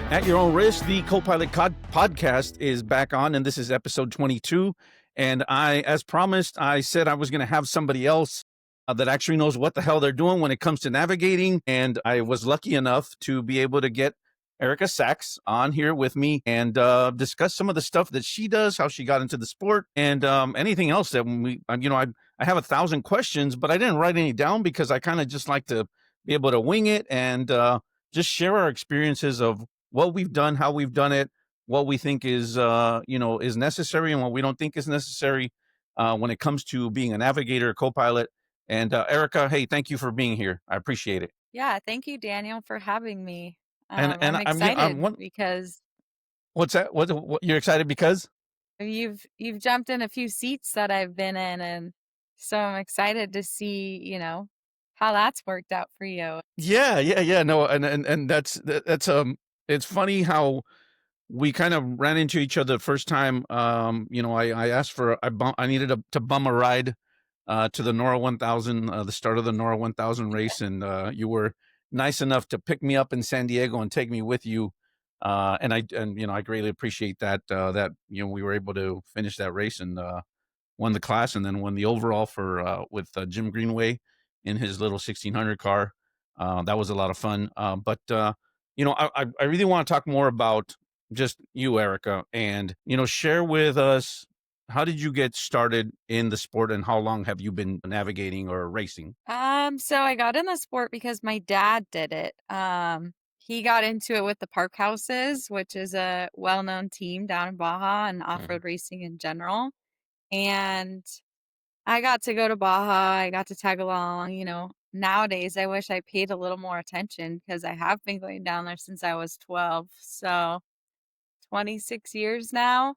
At Your Own Risk, the Copilot podcast is back on, and this is episode 22. And as promised, I said I was going to have somebody else that actually knows what the hell they're doing when it comes to navigating. And I was lucky enough to be able to get Erica Sachs on here with me and discuss some of the stuff that she does, how she got into the sport, and anything else that I have 1,000 questions, but I didn't write any down because I kind of just like to be able to wing it and just share our experiences of what we've done, how we've done it, what we think is is necessary, and what we don't think is necessary when it comes to being a navigator, co-pilot. And Erica, hey, thank you for being here. I appreciate it. Yeah, thank you, Daniel, for having me. And I'm I'm excited because what's that? What you're excited because? you've jumped in a few seats that I've been in, and so I'm excited to see, how that's worked out for you. Yeah. No, and that's it's funny how we kind of ran into each other the first time. I asked for I needed to bum a ride to the Nora 1000, the start of the Nora 1000 race, and you were nice enough to pick me up in San Diego and take me with you. I greatly appreciate that. That we were able to finish that race and won the class, and then won the overall for with Jim Greenway in his little 1600 car. That was a lot of fun. I really want to talk more about just you, Erica, and share with us, how did you get started in the sport, and how long have you been navigating or racing? So I got in the sport because my dad did it. He got into it with the Park Houses, which is a well-known team down in Baja and Mhm. off-road racing in general. And I got to go to Baja. I got to tag along. Nowadays I wish I paid a little more attention because I have been going down there since I was 12. So 26 years now.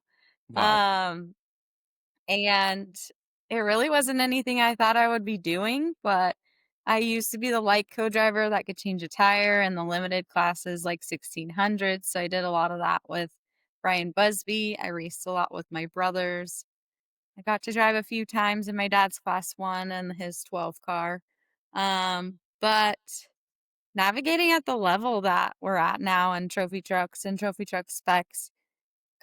Wow. Um, and it really wasn't anything I thought I would be doing, but I used to be the light co-driver that could change a tire in the limited classes like 1600. So I did a lot of that with Brian Busby. I raced a lot with my brothers. I got to drive a few times in my dad's class 1 and his 12 car. But navigating at the level that we're at now in trophy trucks and trophy truck specs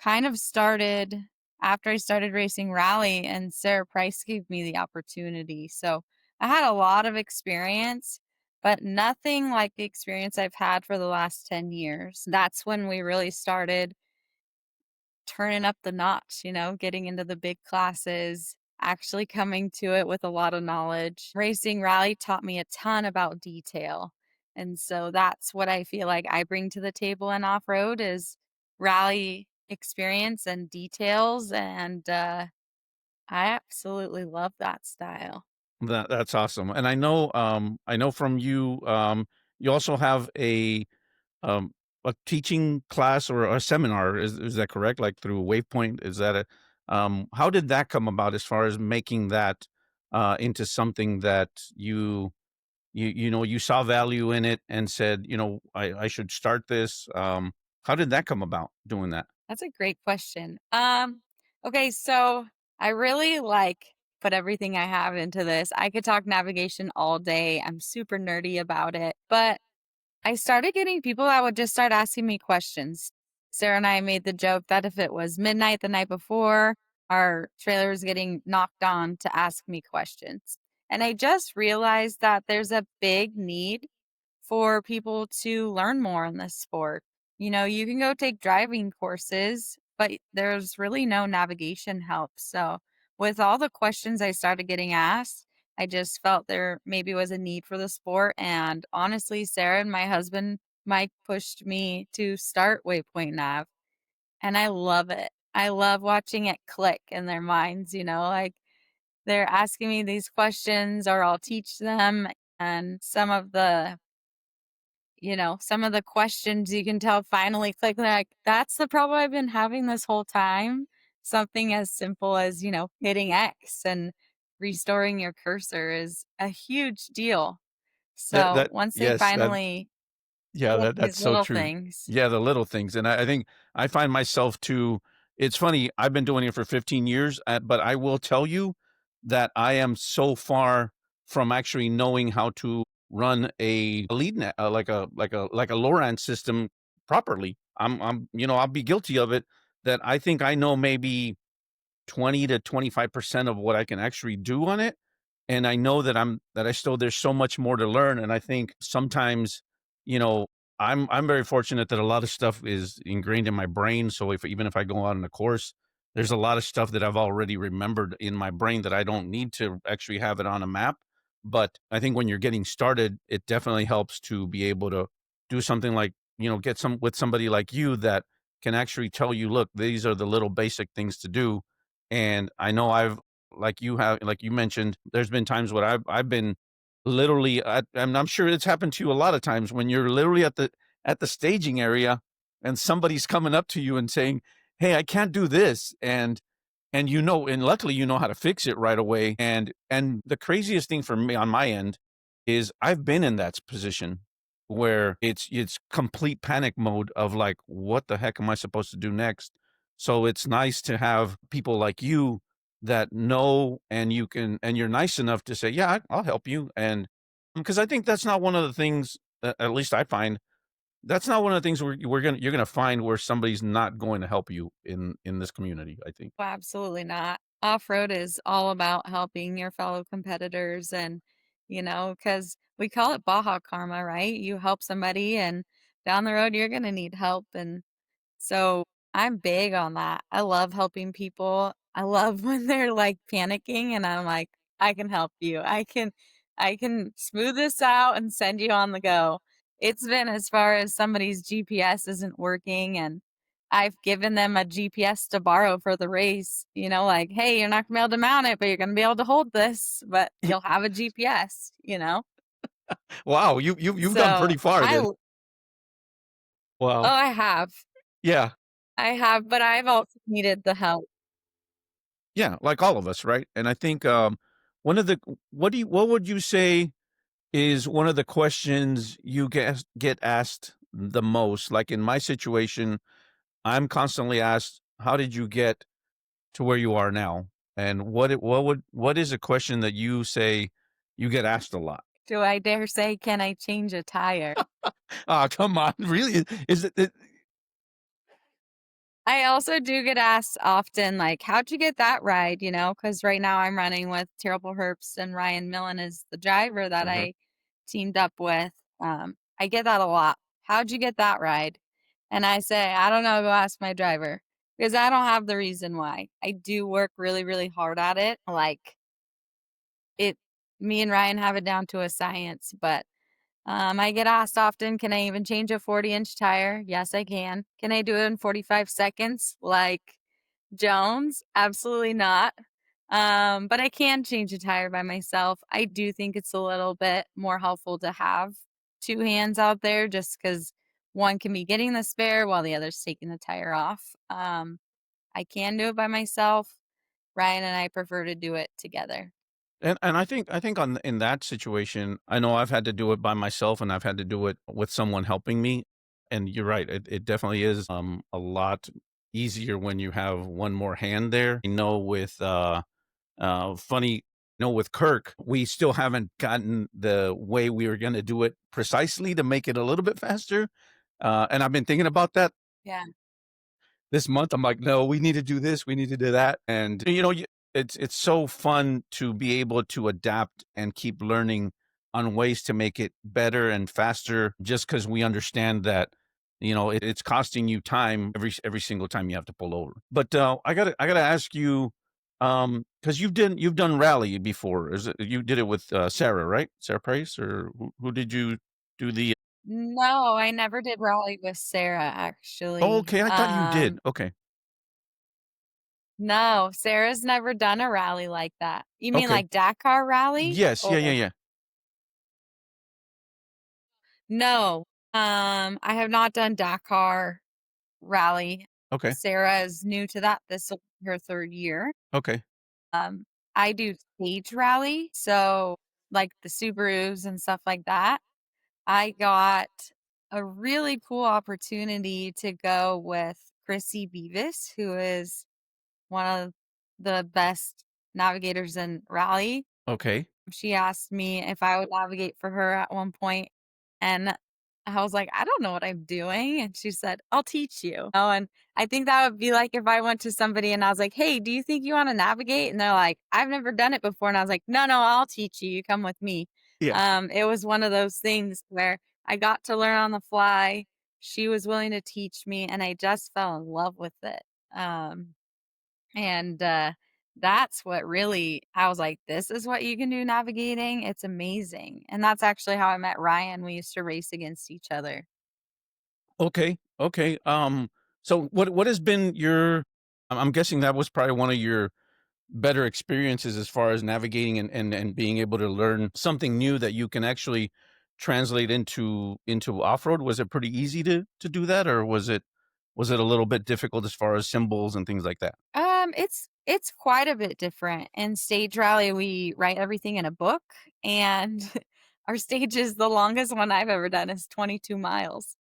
kind of started after I started racing rally, and Sarah Price gave me the opportunity. So I had a lot of experience, but nothing like the experience I've had for the last 10 years. That's when we really started turning up the notch, getting into the big classes, actually coming to it with a lot of knowledge. Racing rally taught me a ton about detail. And so that's what I feel like I bring to the table in off road is rally experience and details. And I absolutely love that style. That's awesome. And I know from you, you also have um, a teaching class or a seminar. Is that correct? Like through Waypoint? Is that how did that come about as far as making that into something that you saw value in it and said, I should start this. How did that come about doing that? That's a great question. Okay, so I really put everything I have into this. I could talk navigation all day. I'm super nerdy about it, but I started getting people that would just start asking me questions. Sarah and I made the joke that if it was midnight the night before, our trailer was getting knocked on to ask me questions. And I just realized that there's a big need for people to learn more in this sport. You can go take driving courses, but there's really no navigation help. So, with all the questions I started getting asked, I just felt there maybe was a need for the sport. And honestly, Sarah and my husband, Mike, pushed me to start Waypoint Nav. And I love it. I love watching it click in their minds, like they're asking me these questions or I'll teach them. And some of the questions you can tell finally click. Like, that's the problem I've been having this whole time. Something as simple as, hitting X and restoring your cursor is a huge deal. So That once they yes, that finally Yeah, get that's these so little true. things. Yeah, the little things, and I think I find myself too. It's funny, I've been doing it for 15 years, but I will tell you that I am so far from actually knowing how to run a lead net, like a LoRaN system properly. I'll be guilty of it, that I think I know maybe 20 to 25% of what I can actually do on it. And I know that I still there's so much more to learn. And I think sometimes, you know, I'm very fortunate that a lot of stuff is ingrained in my brain. So if even if I go out on a course, there's a lot of stuff that I've already remembered in my brain that I don't need to actually have it on a map. But I think when you're getting started, it definitely helps to be able to do something like, get some with somebody like you that can actually tell you, look, these are the little basic things to do. And I know like you mentioned, there's been times when I've been literally and I'm sure it's happened to you a lot of times when you're literally at the staging area and somebody's coming up to you and saying, "Hey, I can't do this." And luckily you know how to fix it right away. And the craziest thing for me on my end is I've been in that position where it's complete panic mode of like, what the heck am I supposed to do next? So it's nice to have people like you that know, and you're nice enough to say, "Yeah, I'll help you." And because I think that's not one of the things, at least I find, that's not one of the things you're gonna find where somebody's not going to help you in this community, I think. Well, absolutely not. Off-road is all about helping your fellow competitors and, because we call it Baja Karma, right? You help somebody and down the road you're gonna need help, and so I'm big on that. I love helping people. I love when they're like panicking and I'm like, I can help you. I can smooth this out and send you on the go. It's been as far as somebody's GPS isn't working and I've given them a GPS to borrow for the race, like, hey, you're not gonna be able to mount it, but you're gonna be able to hold this, but you'll have a GPS. Wow, you've gone So pretty far then. oh, Wow. I have. Yeah. I have, but I've also needed the help. Yeah, like all of us, right? And I think, one of the what would you say is one of the questions you get asked the most? Like in my situation, I'm constantly asked, "How did you get to where you are now?" And what is a question that you say you get asked a lot? Do I dare say, can I change a tire? Ah, come on, really? Is it I also do get asked often, like, how'd you get that ride? Because right now I'm running with Terrible Herps and Ryan Millen is the driver that Mhm. I teamed up with. I get that a lot. How'd you get that ride? And I say, I don't know, go ask my driver because I don't have the reason why. I do work really, really hard at it. Like it, me and Ryan have it down to a science, but I get asked often, can I even change a 40-inch tire? Yes, I can. Can I do it in 45 seconds like Jones? Absolutely not. But I can change a tire by myself. I do think it's a little bit more helpful to have two hands out there just because one can be getting the spare while the other's taking the tire off. I can do it by myself. Ryan and I prefer to do it together. And I think on in that situation, I know I've had to do it by myself and I've had to do it with someone helping me. And you're right, it definitely is a lot easier when you have one more hand there. I know with funny with Kirk, we still haven't gotten the way we were gonna do it precisely to make it a little bit faster. And I've been thinking about that Yeah. this month. I'm like, no, we need to do this, we need to do that. And it's so fun to be able to adapt and keep learning on ways to make it better and faster, just because we understand that it's costing you time every single time you have to pull over. But I gotta ask you, because you've done rally before. You did it with Sarah, right? Sarah Price, or who did you do the? No, I never did rally with Sarah, Oh, actually. okay, I thought you did. Okay. No, Sarah's never done a rally like that. You mean Okay. like Dakar rally? Yes, yeah, yeah, Or yeah. no, I have not done Dakar rally. Okay, Sarah is new to that. This will be her 3rd year. okay, Um, I do stage rally, so like the Subarus and stuff like that. I got a really cool opportunity to go with Chrissy Beavis, who is one of the best navigators in rally. okay. She asked me if I would navigate for her at one point, and I was like, "I don't know what I'm doing." And she said, "I'll teach you." Oh, and I think that would be like if I went to somebody and I was like, "Hey, do you think you wanna navigate?" And they're like, "I've never done it before." And I was like, "No, no, I'll teach you. You come with me." Yeah. It was one of those things where I got to learn on the fly. She was willing to teach me, and I just fell in love with it. Um, and that's what really I was like, "This is what you can do navigating? It's amazing." And that's actually how I met Ryan. We used to race against each other. Okay. Okay. So what has been your I'm guessing that was probably one of your better experiences as far as navigating and being able to learn something new that you can actually translate into off-road. Was it pretty easy to do that, or was it a little bit difficult as far as symbols and things like that? It's quite a bit different. In stage rally, we write everything in a book, and our stage is the longest one I've ever done is 22 miles.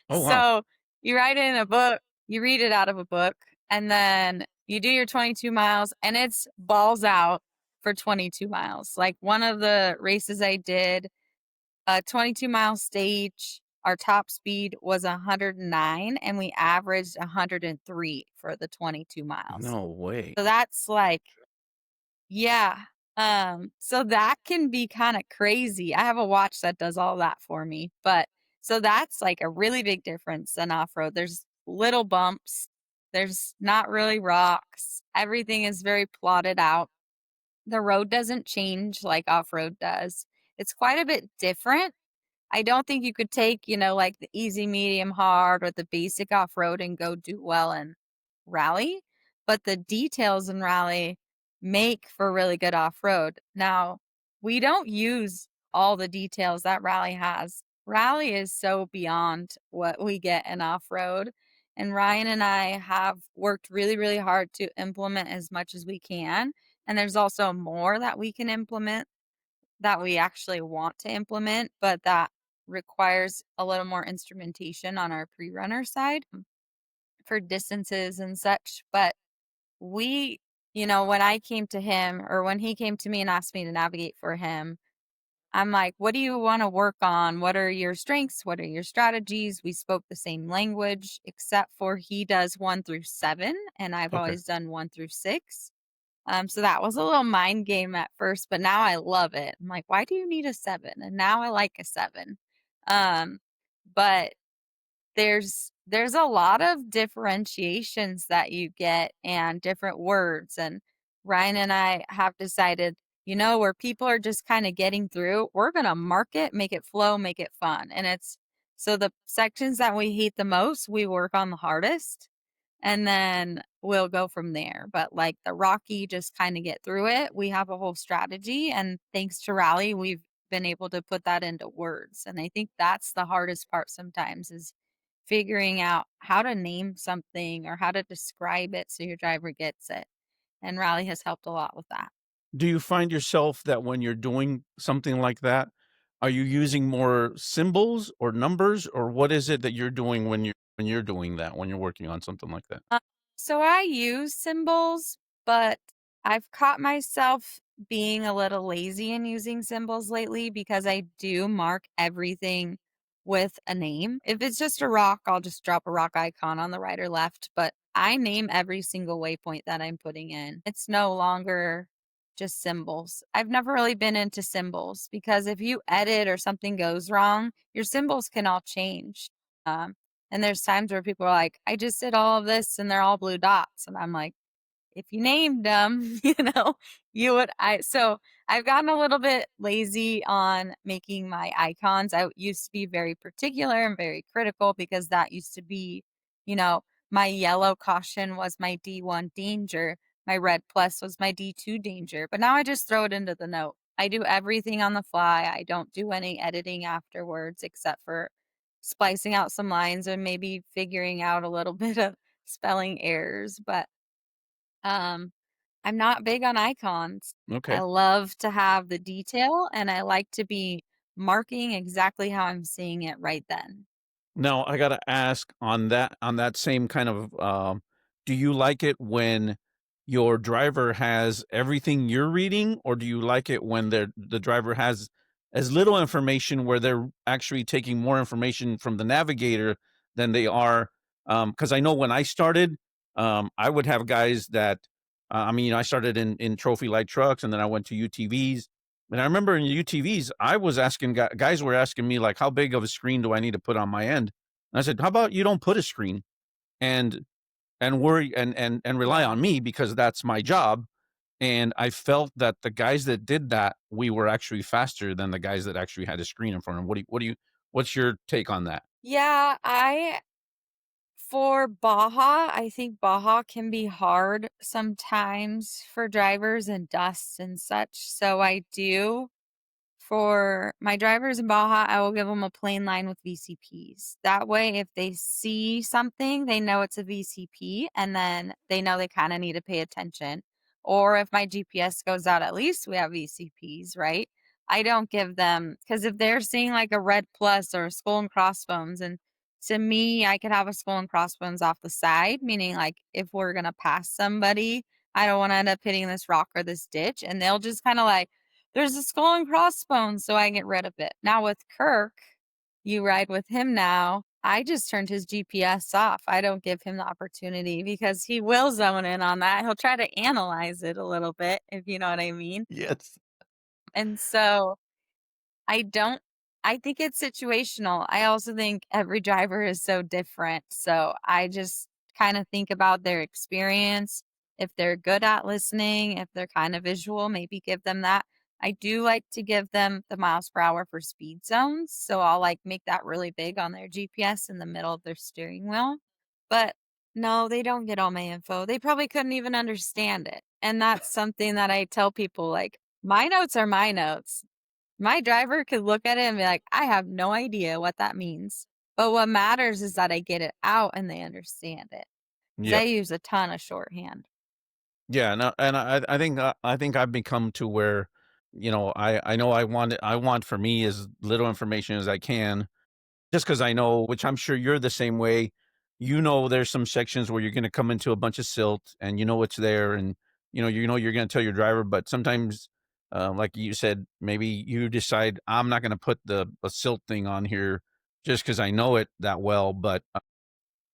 Oh, wow. So, you write it in a book, you read it out of a book, and then you do your 22 miles, and it's balls out for 22 miles. Like, one of the races I did, a 22-mile stage, our top speed was 109, and we averaged 103 for the 22 miles. No way. So that's like yeah. So that can be kinda crazy. I have a watch that does all that for me, but so that's like a really big difference in off-road. There's little bumps, there's not really rocks, everything is very plotted out. The road doesn't change like off-road does. It's quite a bit different. I don't think you could take, like the easy, medium, hard, or the basic off road and go do well in rally, but the details in rally make for really good off road. Now, we don't use all the details that rally has. Rally is so beyond what we get in off road. And Ryan and I have worked really, really hard to implement as much as we can. And there's also more that we can implement that we actually want to implement, but that requires a little more instrumentation on our pre-runner side for distances and such. But we, when I came to him or when he came to me and asked me to navigate for him, I'm like, what do you want to work on? What are your strengths? What are your strategies? We spoke the same language, except for he does 1 through 7, and I've Okay. always done 1 through 6. So that was a little mind game at first, but now I love it. I'm like, why do you need a 7? And now I like a 7. Um, but there's a lot of differentiations that you get and different words. And Ryan and I have decided, where people are just kind of getting through, we're gonna mark it, make it flow, make it fun. And it's so the sections that we hate the most, we work on the hardest and then we'll go from there. But like the Rocky, just kind of get through it. We have a whole strategy, and thanks to Rally, we've been able to put that into words. And I think that's the hardest part sometimes is figuring out how to name something or how to describe it so your driver gets it. And Rally has helped a lot with that. Do you find yourself that when you're doing something like that, are you using more symbols or numbers, or what is it that you're doing when you're doing that, when you're working on something like that? Uh, so I use symbols, but I've caught myself being a little lazy in using symbols lately because I do mark everything with a name. If it's just a rock, I'll just drop a rock icon on the right or left, but I name every single waypoint that I'm putting in. It's no longer just symbols. I've never really been into symbols because if you edit or something goes wrong, your symbols can all change. Um, and there's times where people are like, "I just did all of this and they're all blue dots." And I'm like, if you named them, you would I so I've gotten a little bit lazy on making my icons. I used to be very particular and very critical because that used to be, you know, my yellow caution was my D1 danger, my red plus was my D2 danger. But now I just throw it into the note. I do everything on the fly. I don't do any editing afterwards except for splicing out some lines and maybe figuring out a little bit of spelling errors, but um, I'm not big on icons. I Okay. love to have the detail and I like to be marking exactly how I'm seeing it right then. Now I gotta ask on that same kind of, do you like it when your driver has everything you're reading, or do you like it when the driver has as little information where they're actually taking more information from the navigator than they are. Because I know when I started, I would have guys that, I mean, I started in trophy light trucks, and then I went to UTVs. And I remember in UTVs, I was asking guys were asking me like, how big of a screen do I need to put on my end? And I said, how about you don't put a screen and worry and rely Yeah. on me because that's my job. And I felt that the guys that did that, we were actually faster than the guys that actually had a screen in front of them. What's your take on that? Yeah, I for Baja, I think Baja can be hard sometimes for drivers and dust and such. So I do for my drivers in Baja, I will give them a plain line with VCPs. That way, if they see something, they know it's a VCP, and then they know they kind of need to pay attention. Or if my GPS goes out, at least we have VCPs, right? I don't give them, because if they're seeing like a red plus or a skull and crossbones, and to me, I could have a skull and crossbones off the side, meaning like if we're going to pass somebody, I don't want to end up hitting this rock or this ditch. And they'll just kind of like, there's a skull and crossbones, so I get rid of it. Now with Kirk, you ride with him now. I just turned his GPS off. I don't give him the opportunity because he will zone in on that. He'll try to analyze it a little bit, if you know what I mean. Yes. And so I don't I think it's situational. I also think every driver is so different. So I just kind of think about their experience. If they're good at listening, if they're kind of visual, maybe give them that. I do like to give them the miles per hour for speed zones. So I'll like make that really big on their GPS in the middle of their steering wheel. But no, they don't get all my info. They probably couldn't even understand it. And that's something that I tell people like, my notes are my notes. My driver could look at it and be like, I have no idea what that means. But what matters is that I get it out and they understand it. Because Yeah. I use a ton of shorthand. Yeah, no, and I think I've become to where, I know I want for me as little information as I can, just because I know, which I'm sure you're the same way. There's some sections where you're gonna come into a bunch of silt and you know it's there, and you're gonna tell your driver, but sometimes, like you said, maybe you decide I'm not gonna put the a silt thing on here just because I know it that well. But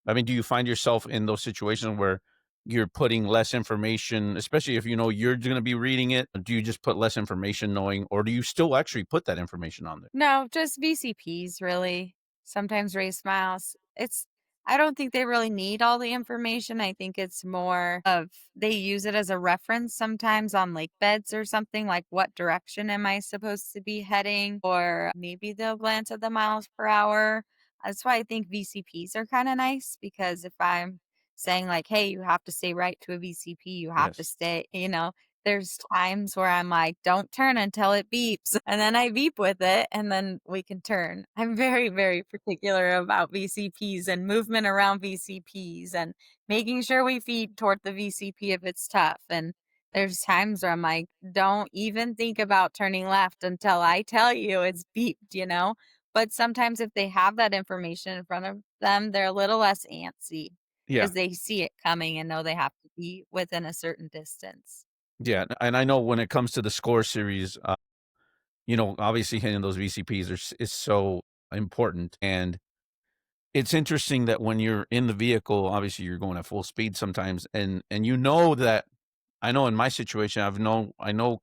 I mean, do you find yourself in those situations where you're putting less information, especially if you know you're gonna be reading it? Do you just put less information knowing, or do you still actually put that information on there? No, just VCPs really. Sometimes race miles. I don't think they really need all the information. I think it's more of they use it as a reference sometimes on lake beds or something like what direction am I supposed to be heading? Or maybe they'll glance at the miles per hour. That's why I think VCPs are kind of nice because if I'm saying like, hey, you have to stay right to a VCP, you have to Yes. stay, there's times where I'm like, "Don't turn until it beeps," and then I beep with it, and then we can turn. I'm very, very particular about VCPs and movement around VCPs and making sure we feed toward the VCP if it's tough, and there's times where I'm like, "Don't even think about turning left until I tell you it's beeped," you know? But sometimes if they have that information in front of them, they're a little less antsy Yeah. because they see it coming and know they have to be within a certain distance. Yeah, and I know when it comes to the score series, obviously hitting those VCPs is so important, and it's interesting that when you're in the vehicle, obviously you're going at full speed sometimes, and that I know in my situation, I know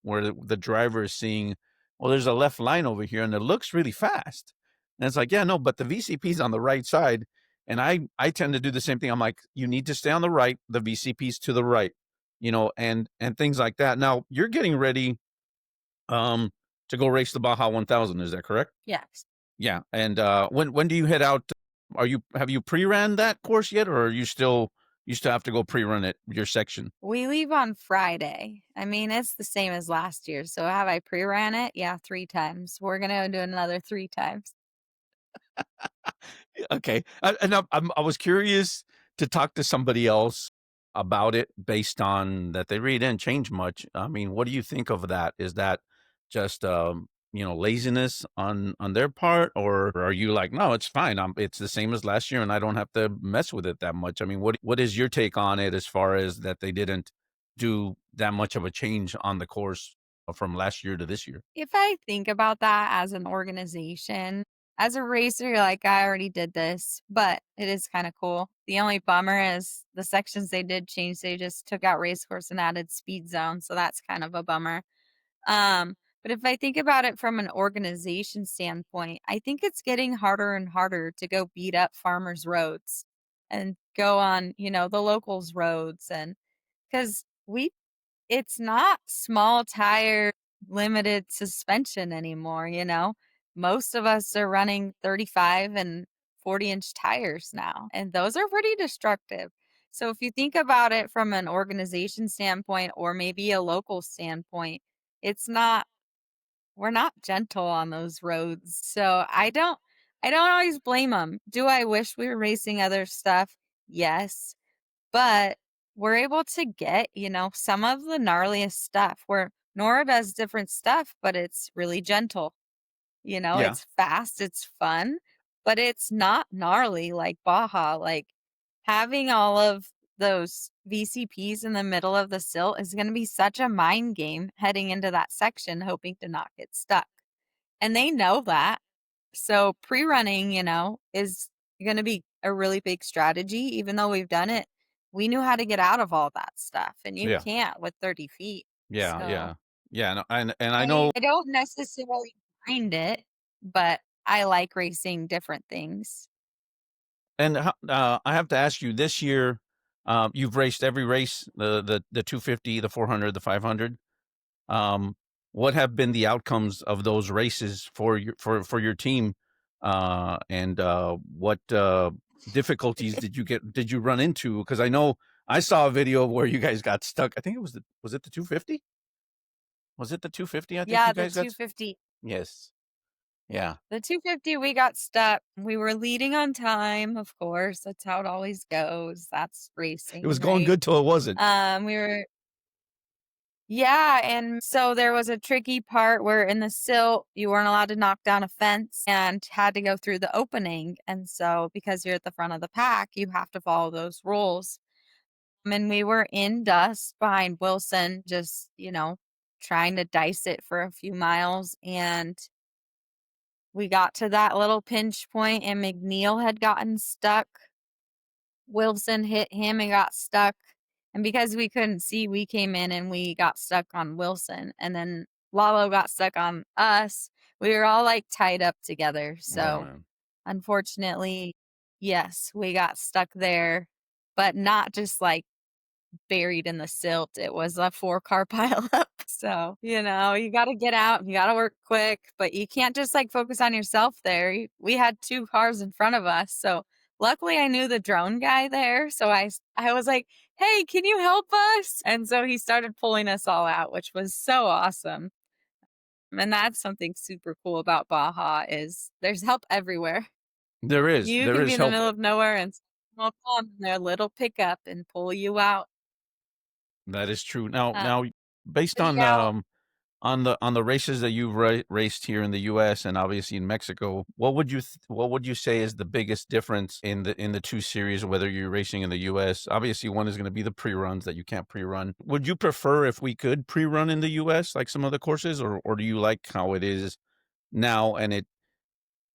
where the driver is seeing, well, there's a left line over here, and it looks really fast, and it's like, yeah, no, but the VCP's on the right side, and I tend to do the same thing. I'm like, you need to stay on the right, the VCP's to the right, and things like that. Now you're getting ready, um, to go race the Baja 1000, is that correct? Yes. Yeah, and, when do you head out? Have you pre-ran that course yet, or are you still have to go pre-run it, your section? We leave on Friday. I mean, it's the same as last year. So have I pre-ran it? Yeah, 3 times. We're gonna do another 3 times. Okay, and I was curious to talk to somebody else about it based on that they really didn't change much. I mean, what do you think of that? Is that just, laziness on their part, or are you like, "No, it's fine, it's the same as last year, and I don't have to mess with it that much." I mean, what is your take on it as far as that they didn't do that much of a change on the course? from last year to this year? If I think about that as an organization, as a racer, you're like, I already did this, but it is kind of cool. The only bummer is the sections they did change. They just took out race course and added speed zone. So that's kind of a bummer. But if I think about it from an organization standpoint, I think it's getting harder and harder to go beat up farmers' roads and go on, the locals' roads. And because it's not small tire limited suspension anymore, Most of us are running 35 and 40-inch tires now, and those are pretty destructive. So if you think about it from an organization standpoint or maybe a local standpoint, it's not we're not gentle on those roads. So I don't always blame them. Do I wish we were racing other stuff? Yes, but we're able to get, some of the gnarliest stuff where Nora does different stuff, but it's really gentle. Yeah, It's fast, it's fun, but it's not gnarly like Baja. Like having all of those VCPs in the middle of the silt is going to be such a mind game heading into that section, hoping to not get stuck. And they know that. So pre-running, is going to be a really big strategy. Even though we've done it, we knew how to get out of all that stuff, and you yeah, can't with 30 feet. yeah, So yeah, yeah. And I I know. don't necessarily mind it, but I like racing different things. And I have to ask you, this year, you've raced every race, the 250, the 400, the 500. Um, what have been the outcomes of those races for your team? And what difficulties did you run into? Because I know I saw a video where you guys got stuck. I think it was it the 250? Was it the 250? I think Yeah, you the guys got. 250. Yes. Yeah. Yeah. The 250, we got stuck. We were leading on time, of course. That's how it always goes. That's It racing, was going right? good till it wasn't. We were Yeah, and so there was a tricky part where in the silt, you weren't allowed to knock down a fence and had to go through the opening. And so because you're at the front of the pack, you have to follow those rules. And we were in dust behind Wilson, just, trying to dice it for a few miles. And we got to that little pinch point, and McNeil had gotten stuck. Wilson hit him and got stuck. And because we couldn't see, we came in and we got stuck on Wilson. And then Lalo got stuck on us. We were all like tied up together. Oh So man. unfortunately, yes, we got stuck there, but not just like buried in the silt. It was a 4-car pileup. So, you got to get out, you got to work quick, but you can't just like focus on yourself there. We had 2 cars in front of us. So, luckily I knew the drone guy there. So I was like, "Hey, can you help us?" And so he started pulling us all out, which was so awesome. And that's something super cool about Baja is there's help everywhere. You There can be is in the help. middle of nowhere and someone will come in their little pickup and pull you out. That is true. Now, Uh, based pretty out. on the races that you've raced here in the U.S. and obviously in Mexico, what would you say is the biggest difference in the two series? Whether you're racing in the U.S., obviously one is going to be the pre-runs that you can't pre-run. Would you prefer if we could pre-run in the U.S. like some other courses, or do you like how it is now and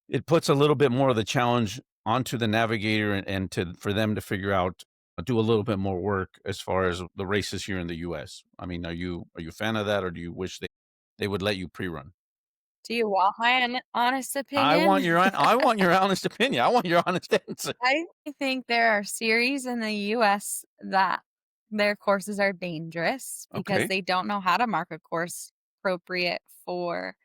it puts a little bit more of the challenge onto the navigator and to for them to figure out do a little bit more work as far as the races here in the US. I mean, are you a fan of that, or do you wish they would let you pre-run? Do you want my honest I opinion? want your I want your honest opinion. I want your honest answer. I think there are series in the US that their courses are dangerous because Okay. they don't know how to mark a course appropriate for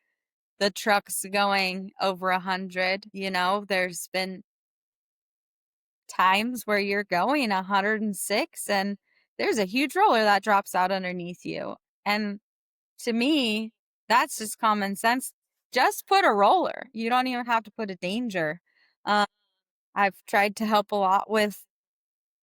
the trucks going over 100. There's been times where you're going 106 and there's a huge roller that drops out underneath you. And to me, that's just common sense. Just put a roller. You don't even have to put a danger. Um, I've tried to help a lot with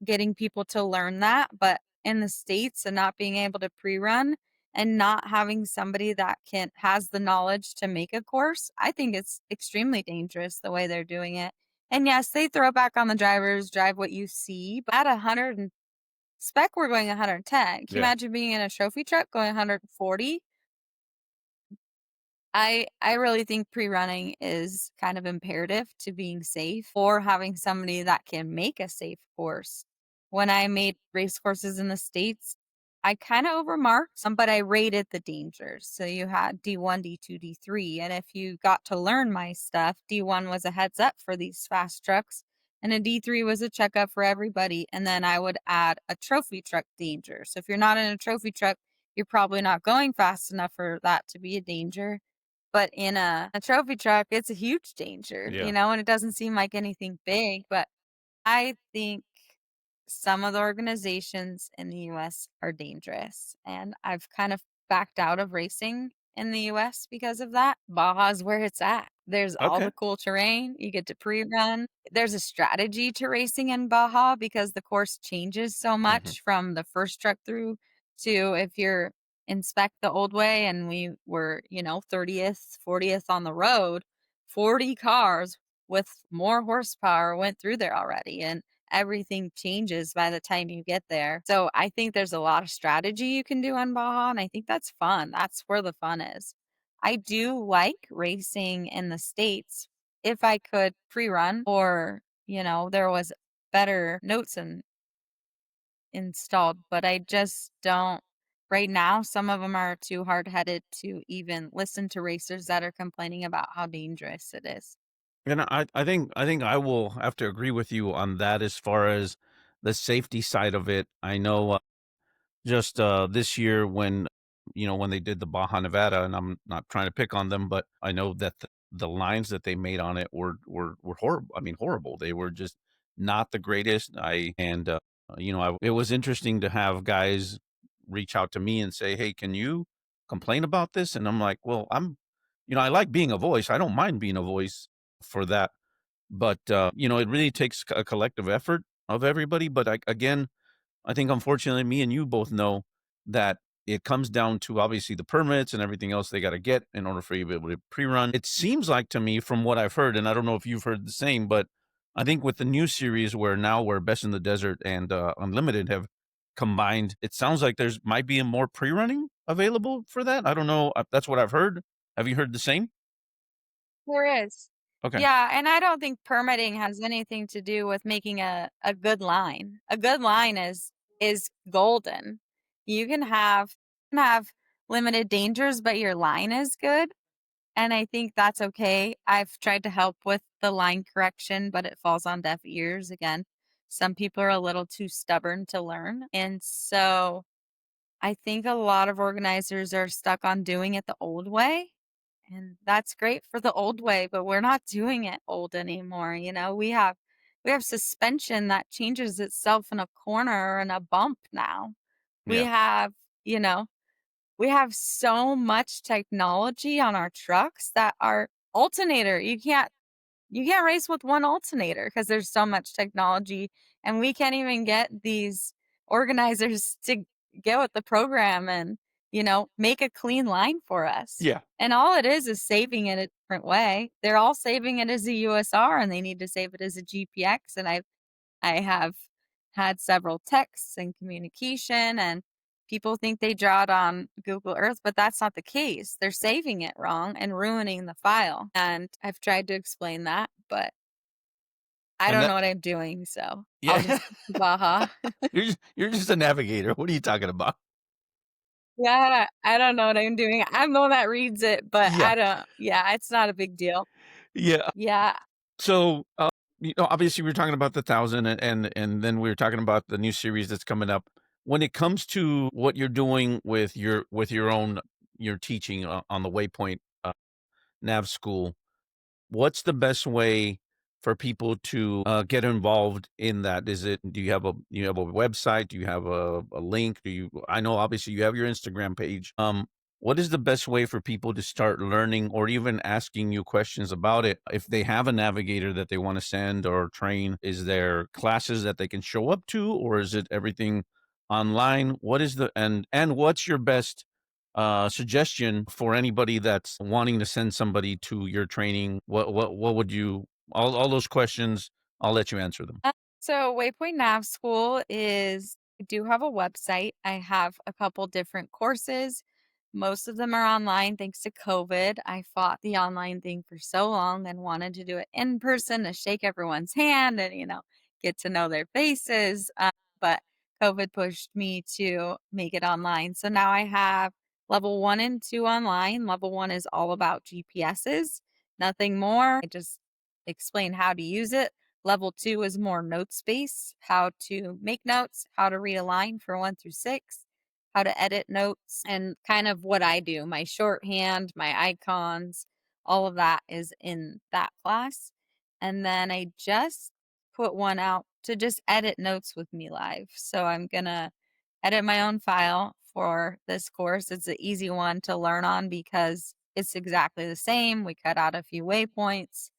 getting people to learn that, but in the States and not being able to pre-run and not having somebody that has the knowledge to make a course, I think it's extremely dangerous the way they're doing it. And yes, they throw back on the drivers, drive what you see, but at 100 and spec, we're going 110. Can you Yeah. imagine being in a trophy truck going 140? I really think pre-running is kind of imperative to being safe or having somebody that can make a safe course. When I made race courses in the States, I kind of overmarked some, but I rated the dangers. So you had D1, D2, D3. And if you got to learn my stuff, D1 was a heads up for these fast trucks, and a D3 was a checkup for everybody. And then I would add a trophy truck danger. So if you're not in a trophy truck, you're probably not going fast enough for that to be a danger. But in a trophy truck, it's a huge danger, Yeah. and it doesn't seem like anything big, but I think some of the organizations in the US are dangerous, and I've kind of backed out of racing in the US because of that. Baja's where it's at. There's all Okay. the cool terrain. You get to pre-run. There's a strategy to racing in Baja because the course changes so Mhm. much from the first truck through to if you're inspect the old way and we were, 30th, 40th on the road, 40 cars with more horsepower went through there already. And everything changes by the time you get there. So I think there's a lot of strategy you can do on Baja, and I think that's fun. That's where the fun is. I do like racing in the States if I could pre-run or, there was better notes installed, but I just don't right now. Some of them are too hard-headed to even listen to racers that are complaining about how dangerous it is. And I think I will have to agree with you on that as far as the safety side of it. I know just this year when when they did the Baja Nevada, and I'm not trying to pick on them, but I know that the lines that they made on it were horrible. I mean, horrible. They were just not the greatest. It was interesting to have guys reach out to me and say, "Hey, can you complain about this?" And I'm like, "Well, I like being a voice. I don't mind being a voice for that." But it really takes a collective effort of everybody. But again, I think unfortunately, me and you both know that it comes down to obviously the permits and everything else they got to get in order for you to be able to pre-run. It seems like to me, from what I've heard, and I don't know if you've heard the same, but I think with the new series where Best in the Desert and Unlimited have combined, it sounds like there's might be a more pre-running available for that. I don't know. That's what I've heard. Have you heard the same? There is. Okay. Yeah, and I don't think permitting has anything to do with making a good line. A good line is golden. You can have limited dangers, but your line is good, and I think that's okay. I've tried to help with the line correction, but it falls on deaf ears again. Some people are a little too stubborn to learn, and so I think a lot of organizers are stuck on doing it the old way, and that's great for the old way, but we're not doing it old anymore. We have suspension that changes itself in a corner and a bump now. We Yeah. have, you know, we have so much technology on our trucks that our alternator, you can't race with one alternator because there's so much technology, and we can't even get these organizers to get with the program and, make a clean line for us. Yeah. And all it is saving it a different way. They're all saving it as a USR, and they need to save it as a GPX. And I have had several texts and communication, and people think they draw it on Google Earth, but that's not the case. They're saving it wrong and ruining the file. And I've tried to explain that, but I And don't that know what I'm doing. So I'll yeah. just Baja. You're just a navigator. What are you talking about? Yeah, I don't know what I'm doing. I'm the one that reads it, but Yeah. I don't, yeah, it's not a big deal. Yeah. Yeah. So, obviously, we were talking about the 1,000, and then we were talking about the new series that's coming up. When it comes to what you're doing with your own your teaching on the Waypoint Nav School, what's the best way for people to get involved in that? Do you have a website? Do you have a link? I know obviously you have your Instagram page. What is the best way for people to start learning or even asking you questions about it? If they have a navigator that they want to send or train, is there classes that they can show up to, or is it everything online? What is and what's your best suggestion for anybody that's wanting to send somebody to your training? What would you all those questions? I'll let you answer them. So Waypoint Nav School I do have a website. I have a couple different courses. Most of them are online thanks to COVID. I fought the online thing for so long and wanted to do it in person to shake everyone's hand and, get to know their faces. But COVID pushed me to make it online. So now I have level 1 and 2 online. Level 1 is all about GPSs, nothing more. I just explain how to use it. Level 2 is more notes based, how to make notes, how to read a line for 1 through 6, how to edit notes, and kind of what I do. My shorthand, my icons, all of that is in that class. And then I just put one out to just edit notes with me live. So I'm going to edit my own file for this course. It's an easy one to learn on because it's exactly the same. We cut out a few waypoints,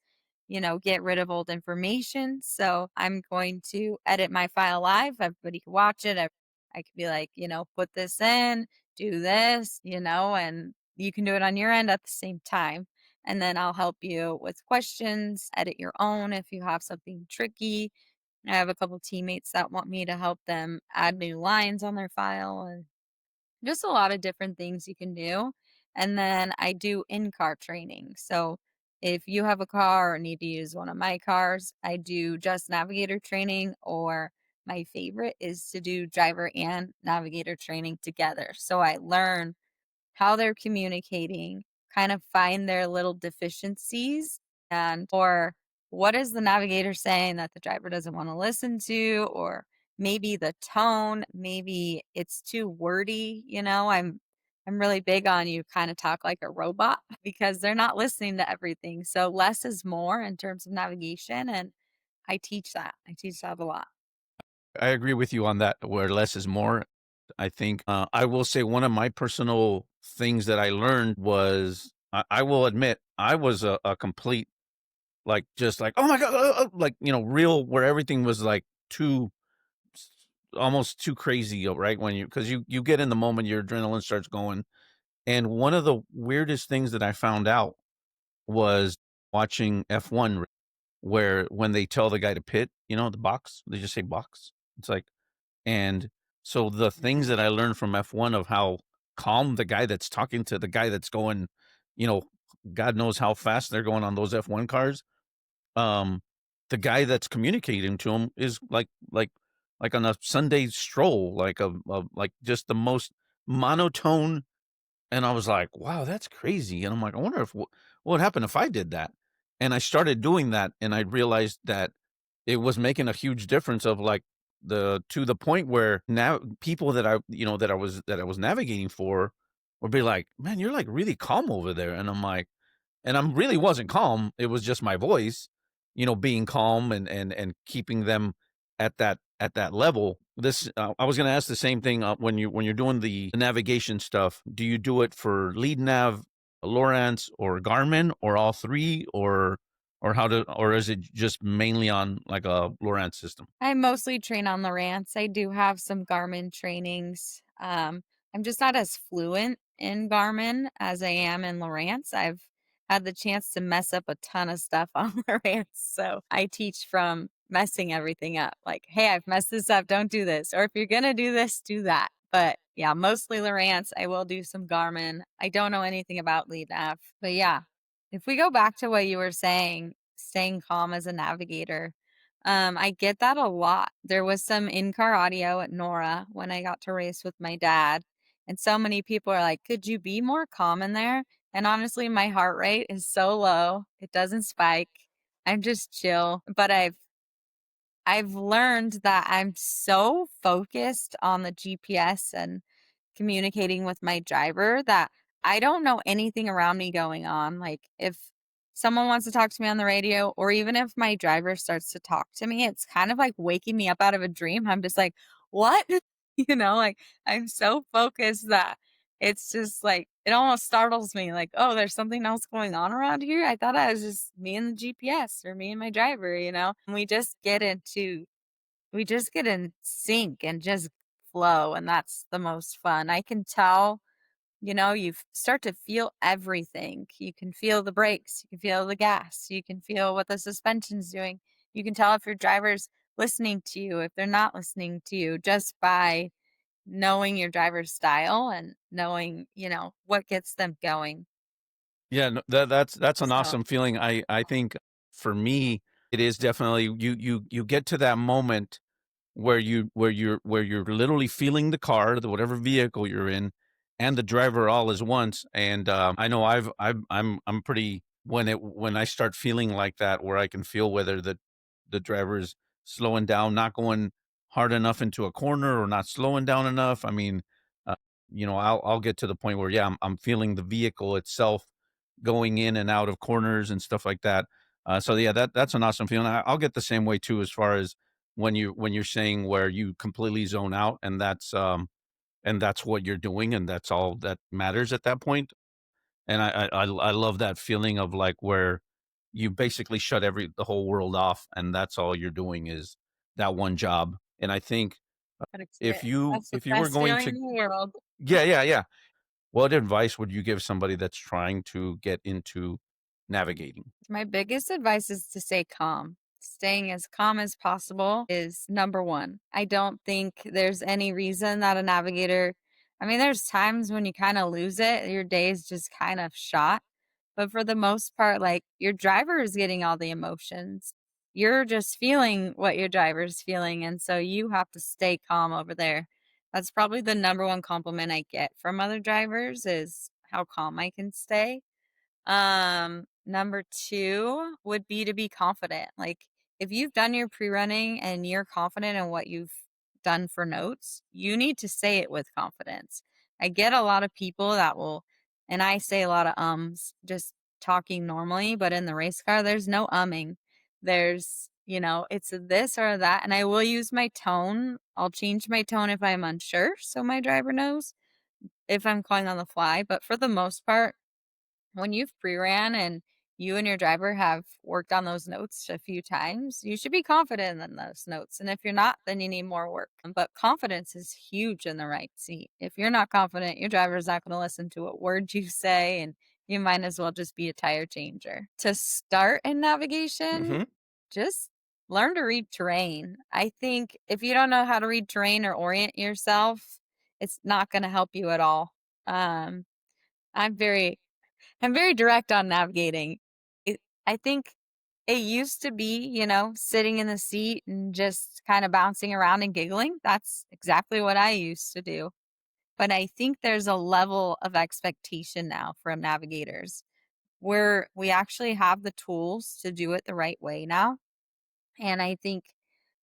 get rid of old information. So I'm going to edit my file live. Everybody can watch it. I could be like, put this in, do this, and you can do it on your end at the same time. And then I'll help you with questions, edit your own if you have something tricky. I have a couple teammates that want me to help them add new lines on their file and just a lot of different things you can do. And then I do in-car training. So if you have a car or need to use one of my cars, I do just navigator training, or my favorite is to do driver and navigator training together. So I learn how they're communicating, kind of find their little deficiencies, and or what is the navigator saying that the driver doesn't want to listen to, or maybe the tone, maybe it's too wordy, I'm really big on you kind of talk like a robot because they're not listening to everything. So less is more in terms of navigation, and I teach that. I teach that a lot. I agree with you on that, where less is more. I think, I will say one of my personal things that I learned was I will admit, I was a complete, like, just like, "Oh my god," like, real where everything was, like, too s almost too crazy, right? When because you get in the moment, your adrenaline starts going, and one of the weirdest things that I found out was watching F1, where when they tell the guy to pit, the box, they just say box. It's like, and so the things that I learned from F1 of how calm the guy that's talking to the guy that's going, you know, God knows how fast they're going on those F1 cars. Um, the guy that's communicating to him is like on a Sunday stroll, like just the most monotone, and I was like, "Wow, that's crazy." And I'm like, "I wonder if what would happen if I did that?" And I started doing that, and I realized that it was making a huge difference of, like, to the point where now people that I was navigating for would be like, "Man, you're, like, really calm over there." And I'm like, and I'm really wasn't calm, it was just my voice, being calm and keeping them at that level. I was gonna ask the same thing, when you're doing the navigation stuff, do you do it for lead nav, Lowrance, or Garmin, or all 3, or is it just mainly on, like, a Lowrance system? I mostly train on the rants. I do have some Garmin trainings. I'm just not as fluent in Garmin as I am in Lowrance. I've had the chance to mess up a ton of stuff on Lowrance, so I teach from messing everything up. Like, hey, I've messed this up. Don't do this. Or if you're gonna do this, do that. But yeah, mostly Lowrance. I will do some Garmin. I don't know anything about lead nav, but yeah. If we go back to what you were saying, staying calm as a navigator, I get that a lot. There was some in-car audio at Nora when I got to race with my dad, and so many people are like, "Could you be more calm in there?" And honestly, my heart rate is so low, it doesn't spike. I'm just chill, but I've learned that I'm so focused on the GPS and communicating with my driver that I don't know anything around me going on. Like if someone wants to talk to me on the radio, or even if my driver starts to talk to me, it's kind of like waking me up out of a dream. I'm just like, what? Like I'm so focused that it's just like, it almost startles me like, oh, there's something else going on around here. I thought I was just me and the GPS or me and my driver. And we just get in sync and just flow, and that's the most fun. I can tell, you start to feel everything. You can feel the brakes, you can feel the gas, you can feel what the suspension's doing. You can tell if your driver's listening to you, if they're not listening to you, just by knowing your driver's style and knowing, what gets them going. Yeah, no, that's an So awesome feeling. I think for me, it is definitely you get to that moment where you're literally feeling the car, the whatever vehicle you're in, and the driver all as once. And I know I'm pretty when I start feeling like that, where I can feel whether the driver is slowing down, not going hard enough into a corner, or not slowing down enough. I mean, uh, I'll get to the point where, yeah, I'm feeling the vehicle itself going in and out of corners and stuff like that. So yeah, that's an awesome feeling. I'll get the same way too, as far as when you're saying where you completely zone out, and that's what you're doing, and that's all that matters at that point. And I love that feeling of like where you basically shut the whole world off, and that's all you're doing is that one job. And I think if you that's the if you were best going feeling to in the world. yeah, yeah, yeah. What advice would you give somebody that's trying to get into navigating? My biggest advice is to stay calm. Staying as calm as possible is number one. I don't think there's any reason that a navigator, I mean, there's times when you kind of lose it, your day is just kind of shot. But for the most part, like your driver is getting all the emotions. You're just feeling what your driver's feeling. And so you have to stay calm over there. That's probably the number one compliment I get from other drivers is how calm I can stay. Number 2 would be to be confident. Like, if you've done your pre-running and you're confident in what you've done for notes, you need to say it with confidence. I get a lot of people that will, and I say a lot of ums just talking normally, but in the race car, there's no umming. There's, it's a this or that, and I will use my tone. I'll change my tone if I'm unsure so my driver knows if I'm calling on the fly, but for the most part, when you've pre-ran and you and your driver have worked on those notes a few times, you should be confident in those notes. And if you're not, then you need more work. But confidence is huge in the right seat. If you're not confident, your driver's not going to listen to what words you say, and you might as well just be a tire changer. To start in navigation, Hmm. just learn to read terrain. I think if you don't know how to read terrain or orient yourself, it's not going to help you at all. Um, I'm very I'm very direct on navigating. I think it used to be, sitting in the seat and just kind of bouncing around and giggling. That's exactly what I used to do. But I think there's a level of expectation now from navigators where we actually have the tools to do it the right way now. And I think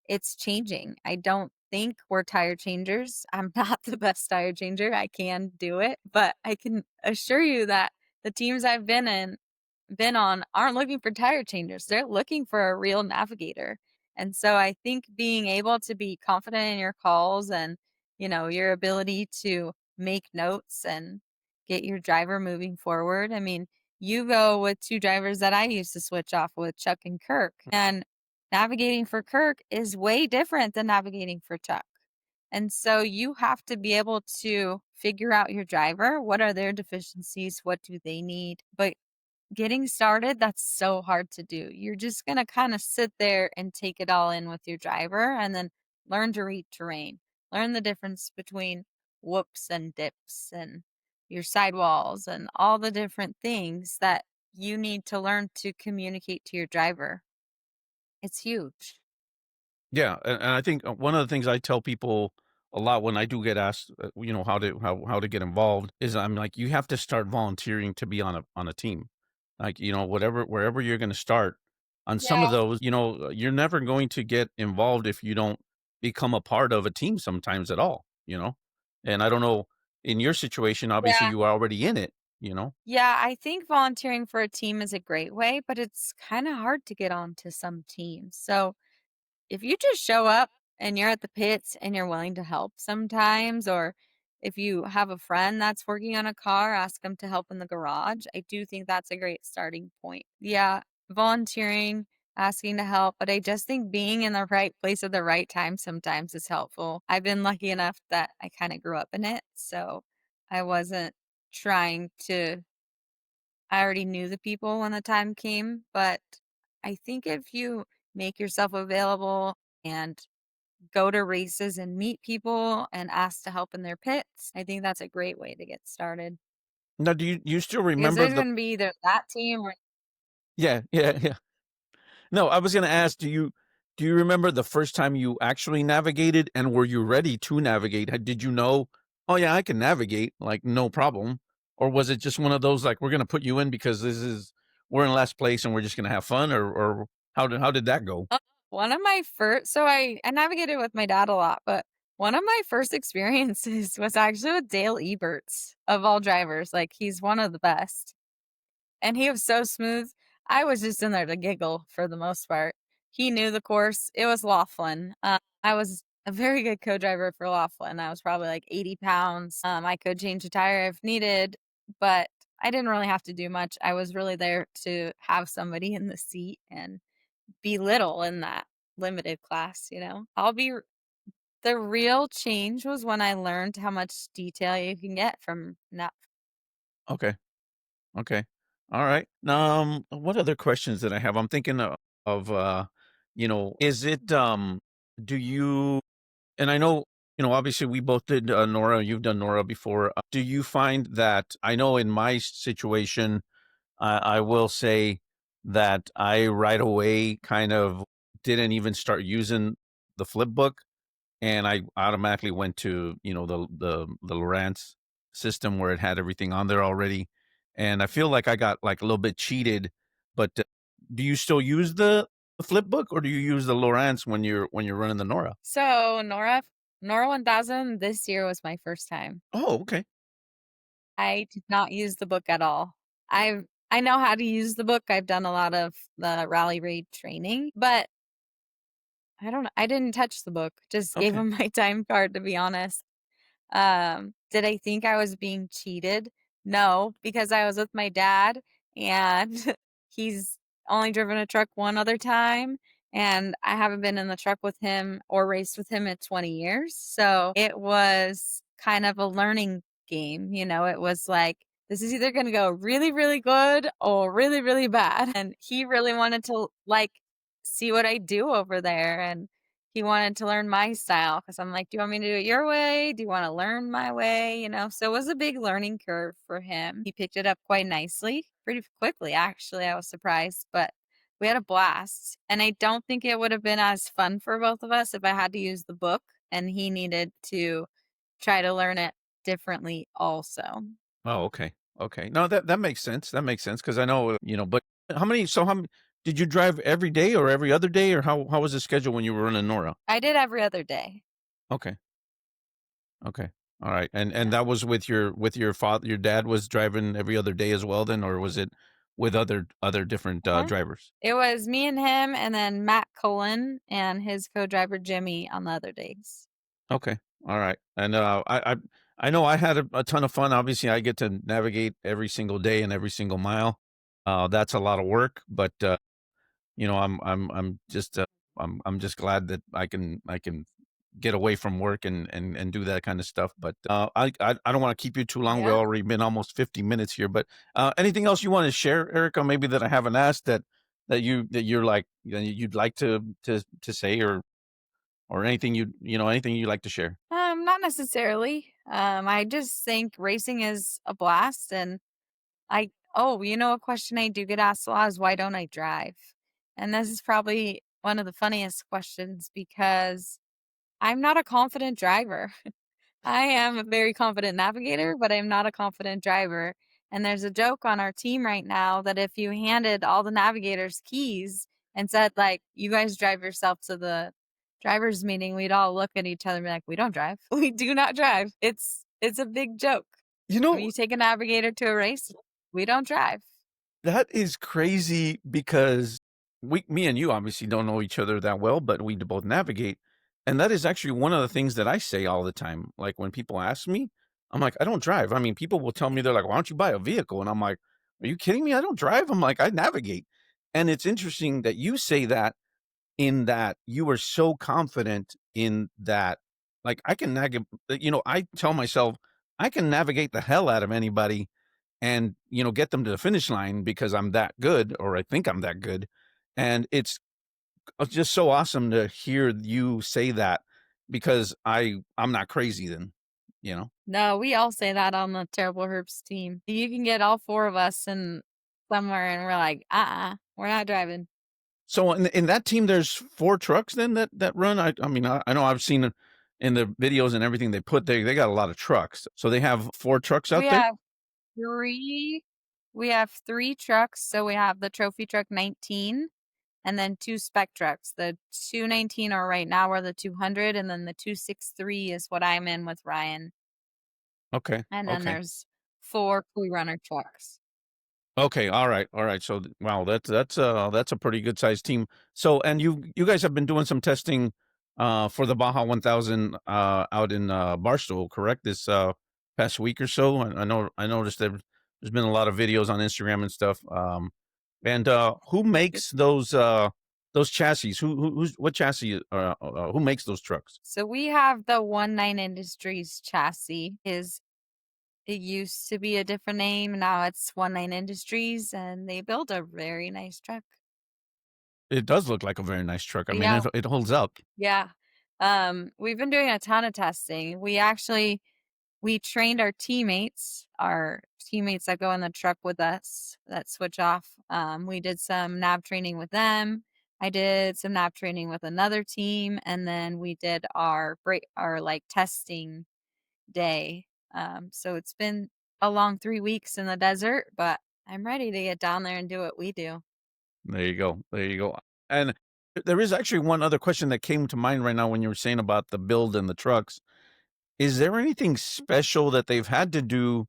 it's changing. I don't think we're tire changers. I'm not the best tire changer. I can do it, but I can assure you that the teams I've been on aren't looking for tire changers. They're looking for a real navigator. And so I think being able to be confident in your calls and, your ability to make notes and get your driver moving forward. I mean, you go with two drivers that I used to switch off with, Chuck and Kirk. And navigating for Kirk is way different than navigating for Chuck. And so you have to be able to figure out your driver. What are their deficiencies? What do they need? But getting started, that's so hard to do. You're just going to kind of sit there and take it all in with your driver and then learn to read terrain. Learn the difference between whoops and dips and your sidewalls and all the different things that you need to learn to communicate to your driver. It's huge. Yeah, and I think, one of the things I tell people a lot when I do get asked, how to get involved, is I'm like, you have to start volunteering to be on a team. Like, whatever wherever you're gonna start, on some of Yeah. those, you're never going to get involved if you don't become a part of a team sometimes at all, you know? And I don't know, in your situation, obviously, Yeah. you are already in it, you know? Yeah, I think volunteering for a team is a great way, but it's kind of hard to get onto some teams. So if you just show up and you're at the pits and you're willing to help sometimes, or if you have a friend that's working on a car, ask them to help in the garage. I do think that's a great starting point. Yeah, volunteering, asking to help, but I just think being in the right place at the right time sometimes is helpful. I've been lucky enough that I kind of grew up in it, so I wasn't trying to, I already knew the people when the time came, but I think if you make yourself available and go to races and meet people and ask to help in their pits. I think that's a great way to get started Now, do you still because remember there's the going to be either that team or Yeah, yeah, yeah. No, I was gonna ask, do you remember the first time you actually navigated, and were you ready to navigate? Did you know, "Oh, yeah, I can navigate, like, no problem," or was it just one of those, like, "We're gonna put you in because we're in last place and we're just gonna have fun," or how did that go? uh, one of my first, so I navigated with my dad a lot, but one of my first experiences was actually with Dale Eberts of all drivers. Like he's one of the best. And he was so smooth. I was just in there to giggle for the most part. He knew the course. It was Laughlin. I was a very good co-driver for Laughlin. I was probably like 80 pounds. I could change a tire if needed, but I didn't really have to do much. I was really there to have somebody in the seat and be little in that limited class, you know? The real change was when I learned how much detail you can get from that. Okay, okay. Alright. What other questions did I have? I'm thinking of, is it, do you and I know, obviously we both did, Nora, you've done Nora before. Do you find that I know in my situation, I will say that I right away kind of didn't even start using the flip book, and I automatically went to, the Lowrance system where it had everything on there already, and I feel like I got, like, a little bit cheated, but, do you still use the flip book, or do you use the Lowrance when you're running the Nora? So Nora 1000 this year was my first time. Oh, okay. I did not use the book at all. I know how to use the book. I've done a lot of the rally raid training, but I don't know. I didn't touch the book. Just gave Okay. him my time card to be honest. Did I think I was being cheated? No, because I was with my dad and he's only driven a truck one other time. And I haven't been in the truck with him or raced with him in 20 years. So it was kind of a learning game. You know, it was like, this is either going to go really, really good or really, really bad. And he really wanted to like see what I do over there. And he wanted to learn my style because I'm like, "Do you want me to do it your way? Do you wanna learn my way?" You know? So it was a big learning curve for him. He picked it up quite nicely, pretty quickly, actually, I was surprised, but we had a blast, and I don't think it would have been as fun for both of us if I had to use the book and he needed to try to learn it differently also. Oh, okay. Okay. No, that makes sense. That makes sense because I know, but how many did you drive every day or every other day, or how was the schedule when you were running Nora? I did every other day. Okay. Okay. All right. And Yeah. that was with your father, your dad was driving every other day as well then, or was it with other different Uh-huh. drivers? It was me and him and then Matt Cullen and his co-driver Jimmy on the other days. Okay. All right. And I know I had a ton of fun. Obviously, I get to navigate every single day and every single mile. That's a lot of work, but I'm just glad that I can get away from work and do that kind of stuff. But I don't want to keep you too long. We've Yeah. already been almost 50 minutes here. But anything else you want to share, Erica? Maybe that I haven't asked that you're like you'd like to say or anything anything you'd like to share. Not necessarily. I just think racing is a blast and a question I do get asked a lot is why don't I drive? And this is probably one of the funniest questions because I'm not a confident driver. I am a very confident navigator, but I'm not a confident driver. And there's a joke on our team right now that if you handed all the navigators keys and said, like, you guys drive yourself to the drivers meeting, we'd all look at each other and be like, we don't drive. We do not drive. It's a big joke. You When know, you take a navigator to a race, we don't drive. that is crazy because me and you obviously don't know each other that well, but we both navigate. And that is actually one of the things that I say all the time. Like when people ask me, I'm like, I don't drive. I mean, people will tell me, they're like, why don't you buy a vehicle? And I'm like, are you kidding me? I don't drive. I'm like, I navigate. And it's interesting that you say that in that you are so confident in that. Like I can navigate, I tell myself, I can navigate the hell out of anybody and get them to the finish line because I'm that good, or I think I'm that good. And it's just so awesome to hear you say that, because I'm not crazy then, you know? No, we all say that on the Terrible Herbs team. You can get all 4 of us in somewhere and we're like, we're not driving." So in that team, there's 4 trucks then that run? I mean, I know I've seen it in the videos and everything they got a lot of trucks. So they have 4 trucks We out there? have 3 we have 3 trucks, so we have the trophy truck 19 and then 2 spec trucks. The 219 are right now are the 200, and then the 263 is what I'm in with Ryan, Okay, and then okay. there's 4 crew runner trucks. Okay, alright. So, wow, that's a pretty good sized team. So, and you guys have been doing some testing, for the Baja 1000, out in, Barstow, correct? This, past week or so? I noticed there's been a lot of videos on Instagram and stuff, and, who makes those chassis? What chassis, who makes those trucks? So we have the 19 Industries chassis. It used to be a different name, now it's 19 Industries, and they build a very nice truck. It does look like a very nice truck. I But mean, yeah, it holds up. yeah. We've been doing a ton of testing. We trained our teammates that go in the truck with us that switch off. We did some nav training with them. I did some nav training with another team, and then we did our like testing day. So it's been a long 3 weeks in the desert, but I'm ready to get down there and do what we do. There you go. And there is actually one other question that came to mind right now when you were saying about the build and the trucks. Is there anything special that they've had to do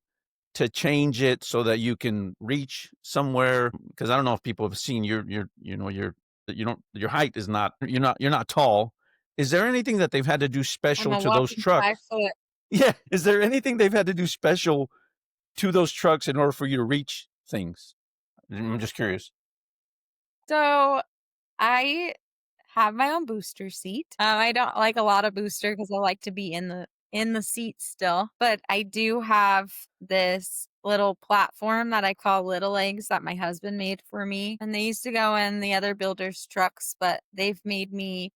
to change it so that you can reach somewhere? Because I don't know if people have seen you don't your height is not you're not tall. Is there anything that they've had to do I'm special a to those walking five trucks? foot. Yeah, is there anything they've had to do special to those trucks in order for you to reach things? I'm just curious. So I have my own booster seat. I don't like a lot of booster because I like to be in the seat still, but I do have this little platform that I call Little Legs that my husband made for me. And they used to go in the other builders' trucks, but they've made me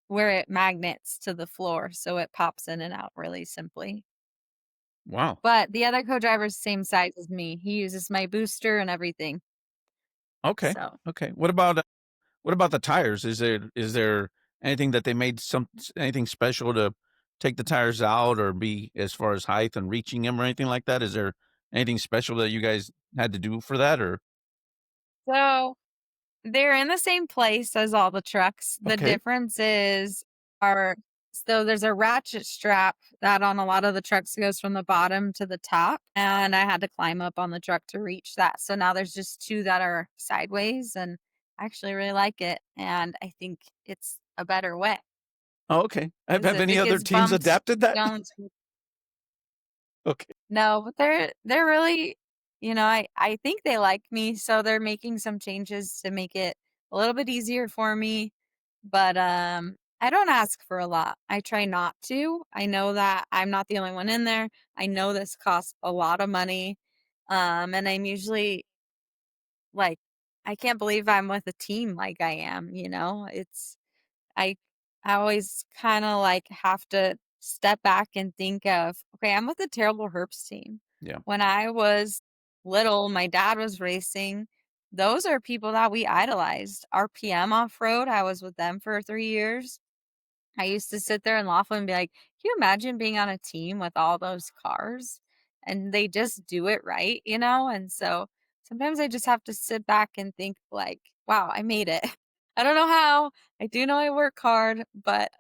wear it magnets to the floor so it pops in and out really simply. Wow. But the other co-driver's same size as me. He uses my booster and everything. Okay. So Okay. What about the tires? Is there anything that they made anything special to take the tires out or be as far as height and reaching them or anything like that? Is there anything special that you guys had to do for that or so they're in the same place as all the trucks. The okay. difference is our so there's a ratchet strap that on a lot of the trucks goes from the bottom to the top, and I had to climb up on the truck to reach that. So now there's just 2 that are sideways, and I actually really like it, and I think it's a better way Oh, okay. because Have if any it other gets teams bumped, adapted you that? don't. Okay. No, but they're really I think they like me, so they're making some changes to make it a little bit easier for me, but, I don't ask for a lot. I try not to. I know that I'm not the only one in there. I know this costs a lot of money, and I'm usually like, I can't believe I'm with a team like I am, you know? I I always kinda, like, have to step back and think of, "Okay, I'm with the Terrible Herbst team." Yeah. When I was little, my dad was racing. Those are people that we idolized. RPM Off-Road, I was with them for 3 years. I used to sit there and laugh and be like, "Can you imagine being on a team with all those cars?" And they just do it right, you know? And so sometimes I just have to sit back and think like, "Wow, I made it." I don't know how. I do know I work hard, but,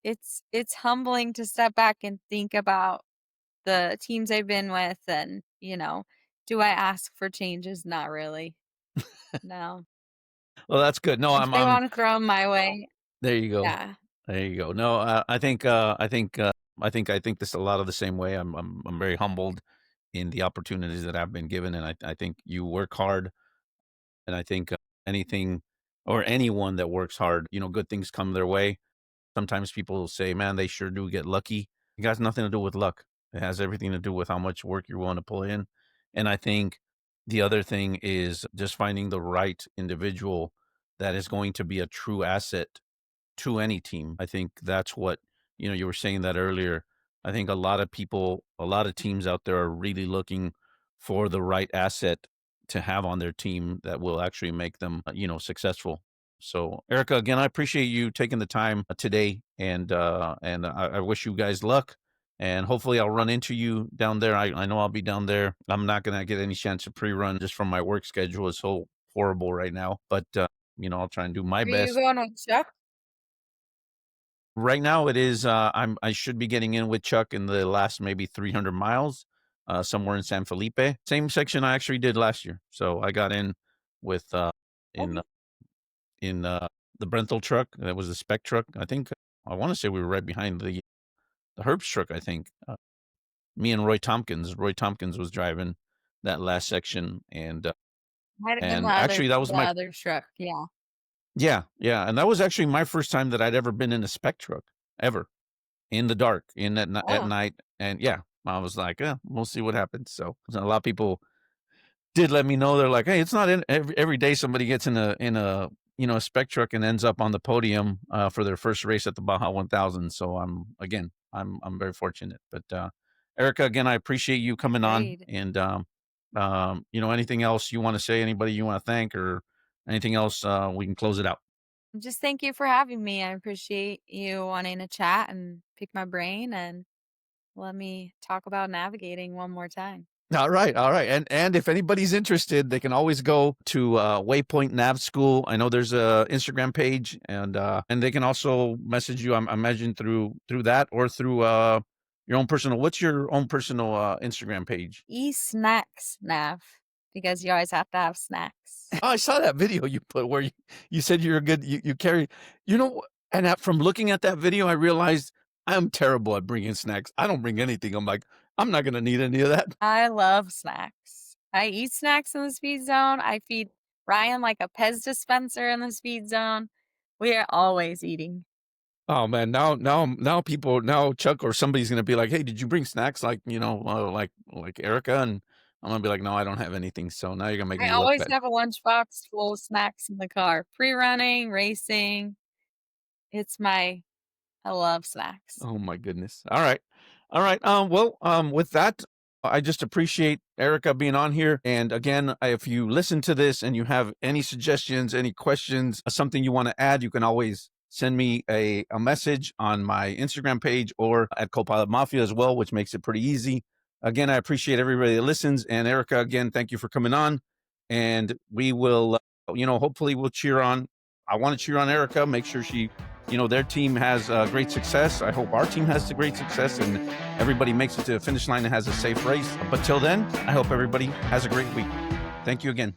it's humbling to step back and think about the teams I've been with and, do I ask for changes? Not really. No. Well, that's good. No, If they I'm wanna throw 'em my way, there you go. yeah. There you go. No, I think this a lot of the same way. I'm very humbled in the opportunities that I've been given, and I think you work hard. And I think, anything or anyone that works hard, good things come their way. Sometimes people will say, "Man, they sure do get lucky." It has nothing to do with luck. It has everything to do with how much work you're willing to put in. And I think the other thing is just finding the right individual that is going to be a true asset to any team. I think that's what, you were saying that earlier. I think a lot of people, a lot of teams out there are really looking for the right asset to have on their team that will actually make them, successful. So, Erica, again, I appreciate you taking the time today, and I wish you guys luck. And hopefully, I'll run into you down there. I know I'll be down there. I'm not gonna get any chance to pre-run just from my work schedule is so horrible right now. But I'll try and do my Are you best. going with Chuck? Right now, it is. I should be getting in with Chuck in the last maybe 300 miles, somewhere in San Felipe. Same section I actually did last year. So I got in with in Okay. in the Brenthel truck. That was the spec truck. I think I want to say we were right behind the Herbst truck. I think me and Roy Tompkins. Roy Tompkins was driving that last section, and Might have been and actually that was the my other truck, yeah. yeah, and that was actually my first time that I'd ever been in a spec truck ever in the dark at Oh, night, and yeah, I was like, we'll see what happens. So a lot of people did let me know. They're like, "Hey, it's not in every day somebody gets in a a spec truck and ends up on the podium for their first race at the Baja 1000." So I'm very fortunate. But Erica, again, I appreciate you coming on, agreed. and anything else you want to say, anybody you want to thank, or anything else, we can close it out. Just thank you for having me. I appreciate you wanting to chat and pick my brain and let me talk about navigating one more time. All right, and if anybody's interested, they can always go to Waypoint Nav School. I know there's a Instagram page, and they can also message you. I imagine through that or through your own personal. What's your own personal Instagram page? Snacks nav because you always have to have snacks. Oh, I saw that video you put where you said you're good. You carry, and from looking at that video, I realized I'm terrible at bringing snacks. I don't bring anything. I'm like, I'm not gonna need any of that. I love snacks. I eat snacks in the speed zone. I feed Ryan like a Pez dispenser in the speed zone. We are always eating. Oh man, now Chuck or somebody's gonna be like, "Hey, did you bring snacks like like Erica?" And I'm gonna be like, "No, I don't have anything." So now you're gonna make I me look always bad. have a lunchbox full of snacks in the car. Pre-running, racing. It's my I love snacks. Oh my goodness. All right. All right. Well, with that, I just appreciate Erica being on here. And again, if you listen to this and you have any suggestions, any questions, something you want to add, you can always send me a message on my Instagram page or at Copilot Mafia as well, which makes it pretty easy. Again, I appreciate everybody that listens. And Erica, again, thank you for coming on. And we will, hopefully we'll cheer on. I want to cheer on Erica, make sure their team has great success. I hope our team has great success and everybody makes it to the finish line and has a safe race. But till then, I hope everybody has a great week. Thank you again.